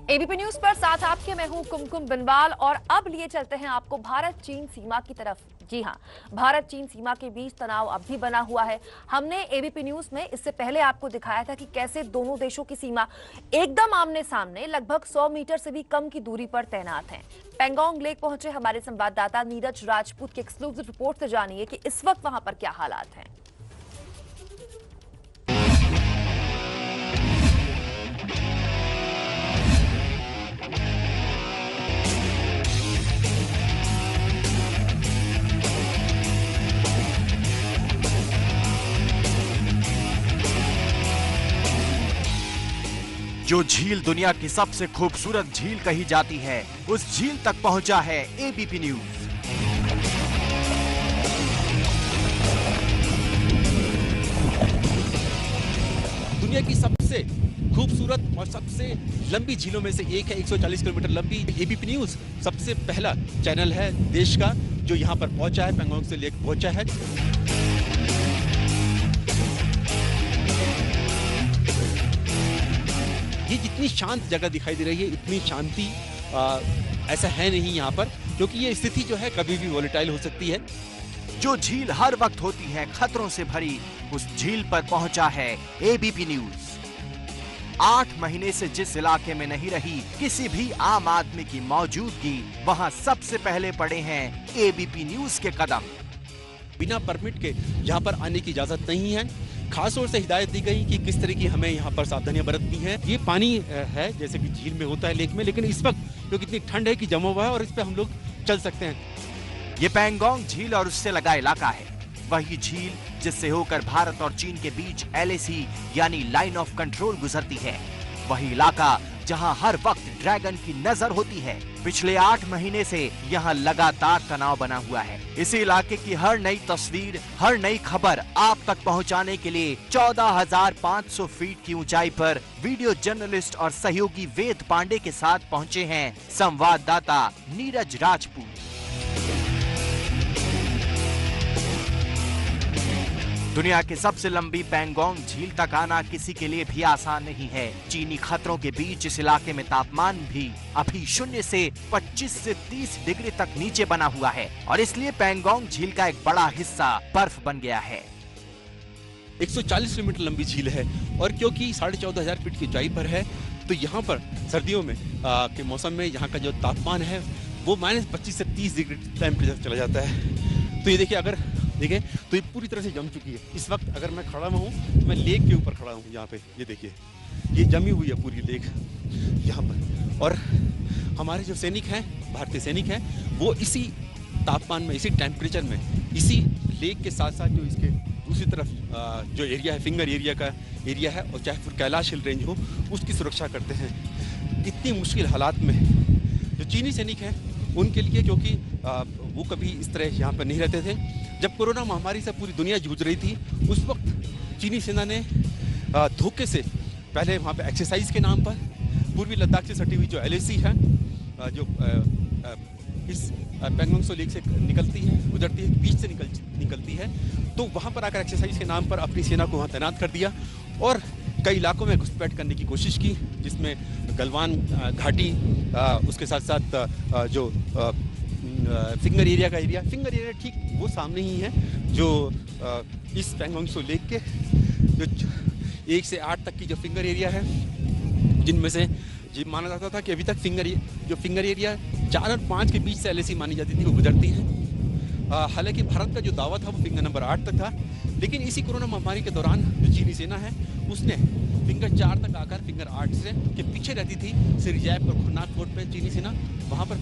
ABP news पर साथ आपके मैं हूं कुमकुम बिनवाल और अब लिए चलते हैं आपको भारत चीन सीमा की तरफ। जी हां, भारत चीन सीमा के बीच तनाव अब भी बना हुआ है। हमने एबीपी न्यूज में इससे पहले आपको दिखाया था कि कैसे दोनों देशों की सीमा एकदम आमने सामने लगभग 100 मीटर से भी कम की दूरी पर तैनात है। पेंगोंग लेक पहुंचे हमारे संवाददाता नीरज राजपूत की एक्सक्लूसिव रिपोर्ट से जानिए कि इस वक्त वहां पर क्या हालात हैं। जो झील दुनिया की सबसे खूबसूरत झील कही जाती है, उस झील तक पहुंचा है एबीपी न्यूज। दुनिया की सबसे खूबसूरत और सबसे लंबी झीलों में से एक है, 140 किलोमीटर लंबी। एबीपी न्यूज सबसे पहला चैनल है देश का जो यहां पर पहुंचा है, पेंगोंग से लेक पहुंचा है। ये जितनी शांत जगह दिखाई दे रही है, इतनी शांति ऐसा है नहीं यहाँ पर, क्योंकि ये स्थिति जो है कभी भी वोलेटाइल हो सकती है। जो झील हर वक्त होती है खतरों से भरी, उस झील पर पहुंचा है एबीपी न्यूज। 8 महीने से जिस इलाके में नहीं रही किसी भी आम आदमी की मौजूदगी, वहां सबसे पहले पड़े हैं एबीपी न्यूज के कदम। बिना परमिट के यहाँ पर आने की इजाजत नहीं है। खास तौर से हिदायत दी गई कि किस तरह की हमें यहाँ पर सावधानियां बरतनी है। ये पानी है जैसे कि झील में होता है लेक में, लेकिन इस वक्त क्योंकि इतनी ठंड है कि जमा हुआ है और इस पे हम लोग चल सकते हैं। ये पेंगोंग झील और उससे लगा इलाका है, वही झील जिससे होकर भारत और चीन के बीच LAC यानी लाइन ऑफ कंट्रोल गुजरती है, वही इलाका जहां हर वक्त ड्रैगन की नजर होती है। पिछले 8 महीने से यहां लगातार तनाव बना हुआ है। इसी इलाके की हर नई तस्वीर, हर नई खबर आप तक पहुंचाने के लिए 14,500 फीट की ऊंचाई पर वीडियो जर्नलिस्ट और सहयोगी वेद पांडे के साथ पहुंचे हैं संवाददाता नीरज राजपूत। दुनिया की सबसे लंबी पेंगोंग झील तक आना किसी के लिए भी आसान नहीं है। चीनी खतरों के बीच इस इलाके में तापमान भी अभी 0 से 25 से 30 डिग्री तक नीचे बना हुआ है और इसलिए पेंगोंग झील का एक बड़ा हिस्सा बर्फ बन गया है। 140 किलोमीटर लंबी झील है और क्योंकि 14,500 फीट की ऊंचाई पर है, तो यहाँ पर सर्दियों में के मौसम में यहाँ का जो तापमान है वो -25 से 30 डिग्री टेम्परेचर चला जाता है। तो ये देखिए, अगर देखें तो ये पूरी तरह से जम चुकी है। इस वक्त अगर मैं खड़ा हूँ तो मैं लेक के ऊपर खड़ा हूँ। यहाँ पे ये देखिए, ये जमी हुई है पूरी लेक यहाँ पर। और हमारे जो सैनिक हैं, भारतीय सैनिक हैं, वो इसी तापमान में, इसी टेम्परेचर में, इसी लेक के साथ साथ जो इसके दूसरी तरफ जो एरिया है, फिंगर एरिया का एरिया है, और चाहे फिर कैलाश हिल रेंज हो, उसकी सुरक्षा करते हैं। इतनी मुश्किल हालात में जो चीनी सैनिक हैं उनके लिए, क्योंकि वो कभी इस तरह यहाँ पर नहीं रहते थे। जब कोरोना महामारी से पूरी दुनिया जूझ रही थी, उस वक्त चीनी सेना ने धोखे से पहले वहाँ पे एक्सरसाइज के नाम पर पूर्वी लद्दाख से सटी हुई जो LAC है, जो इस पेंगोंग सो लेक से निकलती है, गुजरती है, बीच से निकलती है, तो वहाँ पर आकर एक्सरसाइज के नाम पर अपनी सेना को वहाँ तैनात कर दिया और कई इलाकों में घुसपैठ करने की कोशिश की, जिसमें गलवान घाटी, उसके साथ साथ जो फिंगर एरिया ठीक वो सामने ही है, जो इस पेंगोंग सो लेक के जो 1 से 8 तक की जो फिंगर एरिया है, जिनमें से ये माना जाता था कि अभी तक फिंगर एरिया 4 और 5 के बीच से LAC मानी जाती थी, वो गुजरती है। हालांकि भारत का जो दावा था वो फिंगर नंबर 8 तक था, लेकिन इसी कोरोना महामारी के दौरान जो चीनी सेना है उसने फिंगर 4 तक आकर फिंगर 8 से के पीछे रहती थी सिरजैप और खुरनाक फोर्ट पे चीनी सेना, वहाँ पर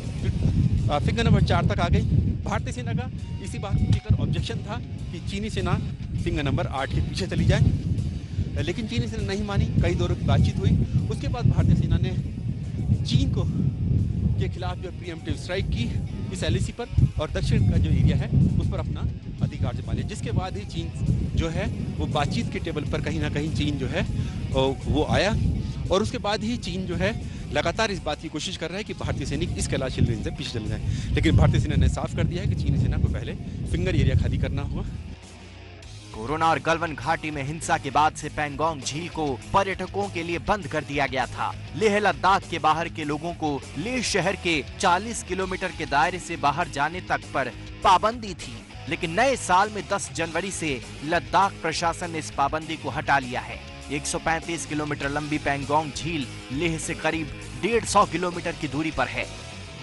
फिंगर नंबर 4 तक आ गई। भारतीय सेना का इसी बात को लेकर ऑब्जेक्शन था कि चीनी सेना फिंगर नंबर 8 के पीछे चली जाए, लेकिन चीनी सेना नहीं मानी। कई दौरों की बातचीत हुई, उसके बाद भारतीय सेना ने चीन के खिलाफ जो प्रीएम्प्टिव स्ट्राइक की इस LAC पर, और दक्षिण का जो एरिया है उस पर अपना अधिकार जमा लिया, जिसके बाद ही चीन जो है वो बातचीत के टेबल पर कहीं ना कहीं चीन जो है वो आया, और उसके बाद ही चीन जो है लगातार इस बात की कोशिश कर रहा है कि भारतीय सैनिक इस कैलाश हिल रेंज से पीछे चले जाएं। लेकिन भारतीय सेना ने साफ कर दिया है कि चीनी सेना को पहले फिंगर एरिया खाली करना होगा। कोरोना और गलवान घाटी में हिंसा के बाद से पैंगोंग झील को पर्यटकों के लिए बंद कर दिया गया था। लेह लद्दाख के बाहर के लोगों को लेह शहर के 40 किलोमीटर के दायरे से बाहर जाने तक पर पाबंदी थी, लेकिन नए साल में 10 जनवरी से लद्दाख प्रशासन ने इस पाबंदी को हटा लिया है। 135 किलोमीटर लंबी पैंगोंग झील लेह से करीब 150 किलोमीटर की दूरी पर है।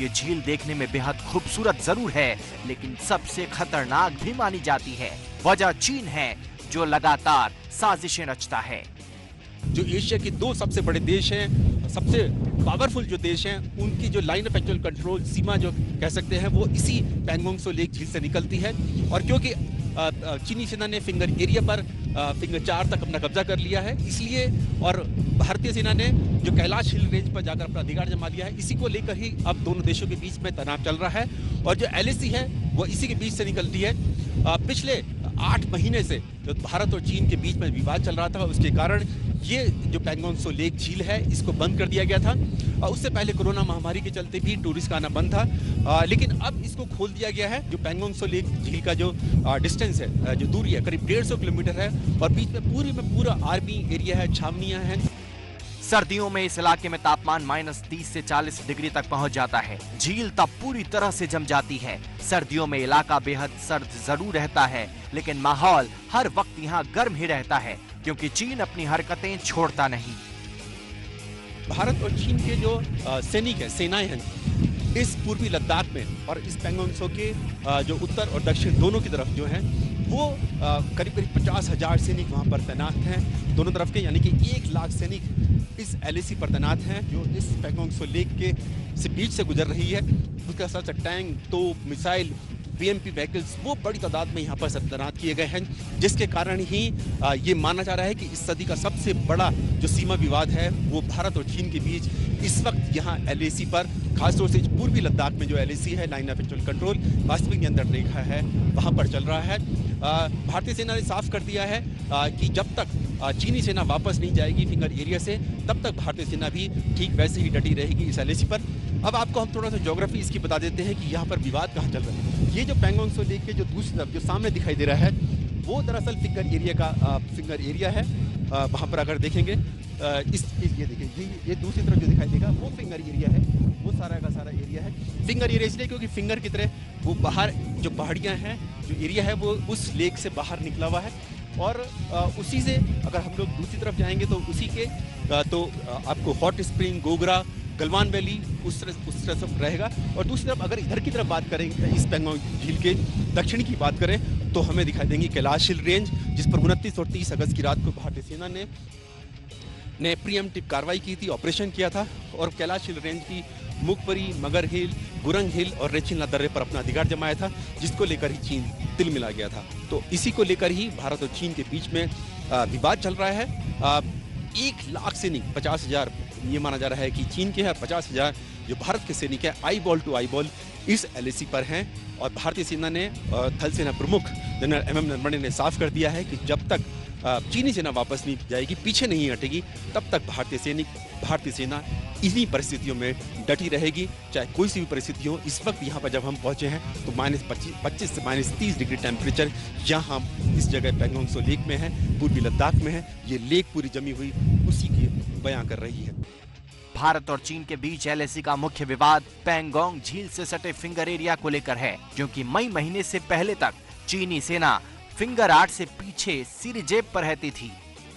ये झील देखने में बेहद खूबसूरत जरूर है, लेकिन सबसे खतरनाक भी मानी जाती है। वजह चीन है, जो लगातार साजिशें रचता है। जो एशिया के 2 सबसे बड़े देश हैं, सबसे पावरफुल जो देश हैं, उनकी जो लाइन ऑफ एक्चुअल कंट्रोल सीमा जो कह सकते हैं वो इसी पैंगोंग त्सो लेक झील से निकलती है। और क्योंकि चीनी सेना ने फिंगर एरिया पर फिंगर 4 तक अपना कब्जा कर लिया है, इसलिए और भारतीय सेना ने जो कैलाश हिल रेंज पर जाकर अपना अधिकार जमा लिया है, इसी को लेकर ही अब दोनों देशों के बीच में तनाव चल रहा है। और जो LAC है वो इसी के बीच से निकलती है। पिछले 8 महीने से जो भारत और चीन के बीच में विवाद चल रहा था, उसके कारण ये जो पैंगोंग त्सो लेक झील है इसको बंद कर दिया गया था। उससे पहले कोरोना महामारी के चलते भी टूरिस्ट का आना बंद था, लेकिन अब इसको खोल दिया गया है। जो पैंगोंग त्सो लेक झील का जो डिस्टेंस है, जो दूरी है, करीब 150 किलोमीटर है और बीच में पूरा आर्मी एरिया है, छावनियां हैं। सर्दियों में इस इलाके में तापमान -30 से 40 डिग्री तक पहुंच जाता है। झील तब पूरी तरह से जम जाती है। सर्दियों में इलाका बेहद सर्द जरूर रहता है, लेकिन माहौल हर वक्त यहाँ गर्म ही रहता है, क्योंकि चीन अपनी हरकतें छोड़ता नहीं। भारत और चीन के जो सैनिक है, सेनाएं हैं, इस पूर्वी लद्दाख में और इस पैंगोंग त्सो के जो उत्तर और दक्षिण दोनों की तरफ जो हैं, वो करीब 50,000 सैनिक वहाँ पर तैनात हैं दोनों तरफ के, यानी कि 1 लाख सैनिक इस LAC पर तैनात हैं, जो इस पैंगोंग त्सो लेक के से बीच से गुजर रही है। उसके साथ साथ टैंक, तोप, मिसाइल, BMP व्हीकल्स वो बड़ी तादाद में यहाँ पर तैनात किए गए हैं, जिसके कारण ही ये माना जा रहा है कि इस सदी का सबसे बड़ा जो सीमा विवाद है वो भारत और चीन के बीच इस वक्त यहाँ LAC पर, खासतौर से पूर्वी लद्दाख में जो LAC है, लाइन ऑफ एक्चुअल कंट्रोल, वास्तविक नियंत्रण रेखा है, वहाँ पर चल रहा है। भारतीय सेना ने साफ कर दिया है कि जब तक चीनी सेना वापस नहीं जाएगी फिंगर एरिया से, तब तक भारतीय सेना भी ठीक वैसे ही डटी रहेगी इस LAC पर। अब आपको हम थोड़ा सा ज्योग्राफी इसकी बता देते हैं कि यहाँ पर विवाद कहाँ चल रहा है। ये जो पैंगोंग त्सो लेक के जो दूसरी तरफ जो सामने दिखाई दे रहा है, वो दरअसल फिंगर एरिया है। वहाँ पर अगर देखेंगे ये देखिए, ये दूसरी तरफ जो दिखाई देगा वो फिंगर एरिया है, वो सारा का सारा एरिया है। फिंगर एरिया इसलिए क्योंकि फिंगर की तरह वो बाहर जो पहाड़ियाँ हैं, जो एरिया है वो उस लेक से बाहर निकला हुआ है। और उसी से अगर हम लोग दूसरी तरफ जाएंगे तो उसी के तो आपको hot spring, Gogra, Galwan valley उस तरफ रहेगा। और दूसरी तरफ अगर इधर की तरफ बात करेंगे, इस पैंगोंग झील के दक्षिण की बात करें, तो हमें दिखाई देंगी कैलाश हिल रेंज, जिस पर 29 और 30 अगस्त की रात को भारतीय सेना ने प्रीएम्प्टिव कार्रवाई की थी, ऑपरेशन किया था और कैलाश हिल रेंज की मुखपरी, मगर हिल, गुरंग हिल और रेचिनला दर्रे पर अपना अधिकार जमाया था, जिसको लेकर ही चीन तिल मिला गया था। तो इसी को लेकर ही भारत और चीन के बीच में विवाद चल रहा है। 1 लाख सैनिक, 50,000 ये माना जा रहा है कि चीन के हैं, 50,000 जो भारत के सैनिक हैं, eye ball to eye ball इस LAC पर हैं। और भारतीय सेना ने थल सेना प्रमुख जनरल MM नरवणे ने साफ कर दिया है कि जब तक चीनी सेना वापस नहीं जाएगी, पीछे नहीं हटेगी, तब तक भारतीय सेना इन्हीं परिस्थितियों में डटी रहेगी, चाहे कोई सी भी परिस्थिति हो। इस वक्त यहाँ पर जब हम पहुँचे हैं तो -25 से -30 डिग्री टेम्परेचर यहाँ हम इस जगह पैंगोंग त्सो लेक में है, पूर्वी लद्दाख में है। ये लेक पूरी जमी हुई उसी की बयां कर रही है। भारत और चीन के बीच LAC का मुख्य विवाद पैंगोंग झील से सटे फिंगर एरिया को लेकर है, क्योंकि मई महीने से पहले तक चीनी सेना फिंगर 8 से पीछे सिरजेब पर रहती थी,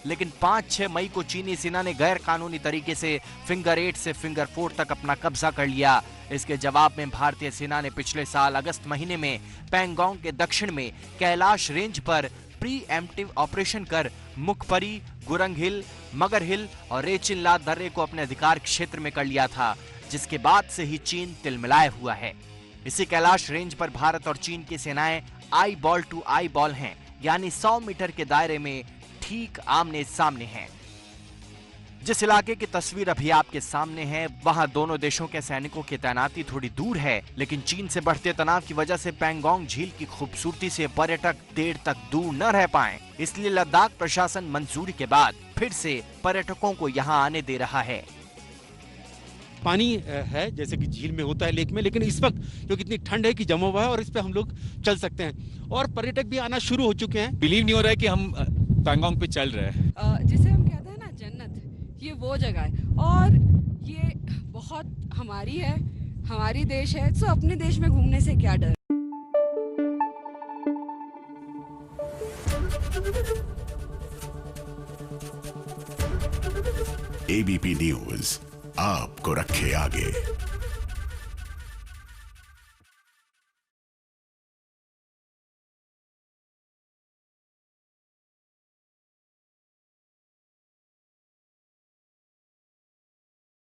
लेकिन 5-6 मई को चीनी सेना ने गैर कानूनी तरीके से फिंगर 8 से फिंगर 4 तक अपना कब्जा कर लिया। इसके जवाब में भारतीय सेना ने पिछले साल अगस्त महीने में पैंगोंग के दक्षिण में कैलाश रेंज पर प्री-एम्प्टिव ऑपरेशन कर मुखपरी, गुरंग हिल, मगर हिल और रेचिनला दर्रे को अपने अधिकार क्षेत्र में कर लिया था, जिसके बाद से ही चीन तिलमिलाया हुआ है। इसी कैलाश रेंज पर भारत और चीन की सेनाएं eye ball to eye ball हैं, यानी 100 मीटर के दायरे में ठीक आमने सामने हैं। जिस इलाके की तस्वीर अभी आपके सामने है, वहां दोनों देशों के सैनिकों की तैनाती थोड़ी दूर है, लेकिन चीन से बढ़ते तनाव की वजह से पैंगोंग झील की खूबसूरती से पर्यटक देर तक दूर न रह पाए, इसलिए लद्दाख प्रशासन मंजूरी के बाद फिर से पर्यटकों को यहां आने दे रहा है। पानी है जैसे कि झील में होता है, लेक में, लेकिन इस वक्त क्योंकि इतनी ठंड है कि जमा हुआ है और इस पे हम लोग चल सकते हैं और पर्यटक भी आना शुरू हो चुके हैं। बिलीव नहीं हो रहा है कि हम पैंगोंग पे चल रहे हैं। जिसे हम कहते हैं ना जन्नत, ये वो जगह है और ये बहुत हमारी है, हमारी देश है, तो अपने देश में घूमने से क्या डर। एबीपी न्यूज आपको रखे आगे।